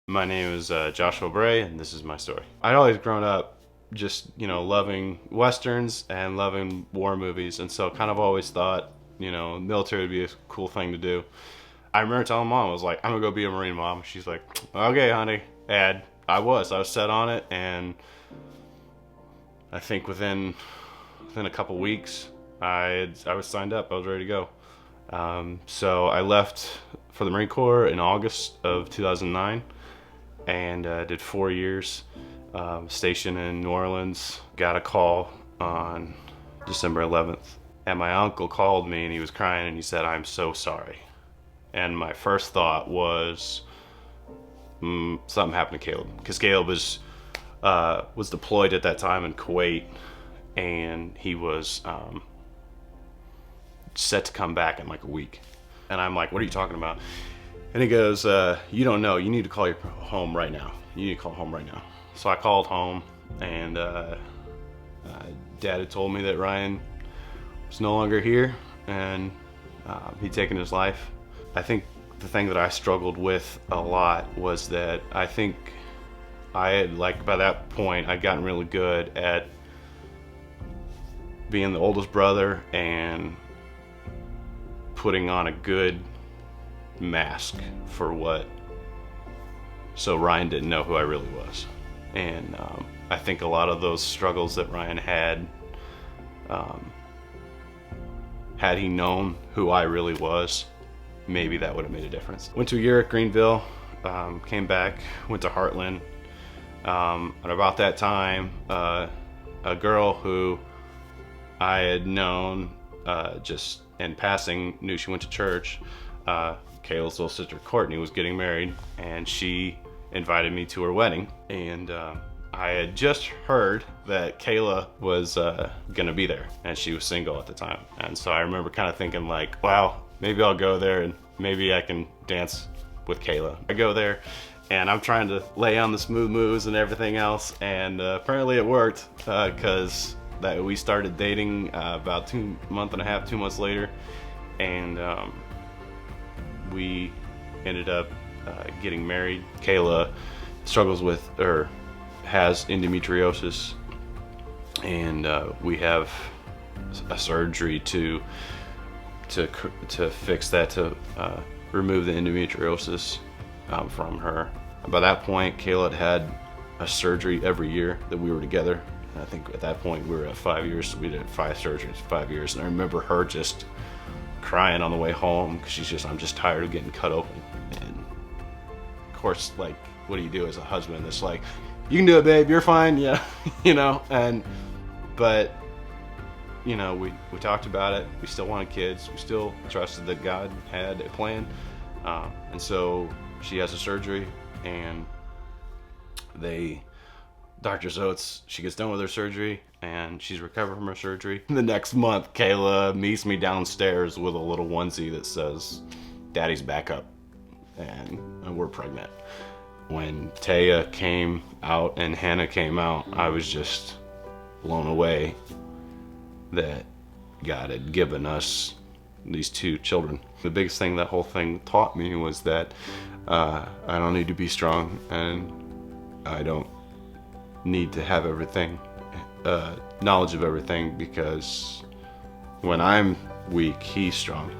My name is Josh Bray, and this is my story. I'd always grown up just, loving Westerns and loving war movies, and so kind of always thought, military would be a cool thing to do. I remember telling mom, I was like, I'm gonna go be a Marine, mom. She's like, okay, honey. And I was set on it, and I think within a couple weeks, I was signed up. I was ready to go. So I left for the Marine Corps in August of 2009 and did 4 years stationed in New Orleans. Got a call on December 11th, and my uncle called me and he was crying and he said, "I'm so sorry." And my first thought was something happened to Caleb, because Caleb was deployed at that time in Kuwait, and he was set to come back in like a week. And I'm like, "What are you talking about?" And he goes, "You don't know. You need to call your home right now. You need to call home right now." So I called home, and Dad had told me that Ryan was no longer here, and he'd taken his life. I think the thing that I struggled with a lot was that I think I had, like, by that point, I'd gotten really good at being the oldest brother and putting on a good mask for what, so Ryan didn't know who I really was. And I think a lot of those struggles that Ryan had, had he known who I really was, maybe that would have made a difference. Went to a year at Greenville, came back, went to Heartland. And about that time, a girl who I had known just in passing, knew she went to church, Kayla's little sister Courtney was getting married, and she invited me to her wedding. And I had just heard that Kayla was gonna be there, and she was single at the time. And so I remember kind of thinking, like, wow, maybe I'll go there and maybe I can dance with Kayla. I go there and I'm trying to lay on the smooth moves and everything else, and apparently it worked, because we started dating about 2 months later, and we ended up getting married. Kayla struggles with, or has, endometriosis, and we have a surgery to fix that, to remove the endometriosis from her. By that point, Kayla had a surgery every year that we were together. And I think at that point we were at 5 years, so we did 5 surgeries, 5 years. And I remember her just crying on the way home, because she's just, "I'm just tired of getting cut open." And of course, like, what do you do as a husband? It's like, "You can do it, babe, you're fine." Yeah. But we talked about it. We still wanted kids. We still trusted that God had a plan. And so she has a surgery, and Dr. Oates, she gets done with her surgery, and she's recovered from her surgery. The next month, Kayla meets me downstairs with a little onesie that says, "Daddy's back up," and we're pregnant. When Taya came out and Hannah came out, I was just blown away that God had given us these 2 children. The biggest thing that whole thing taught me was that I don't need to be strong, and I don't need to have everything, knowledge of everything, because when I'm weak, He's strong.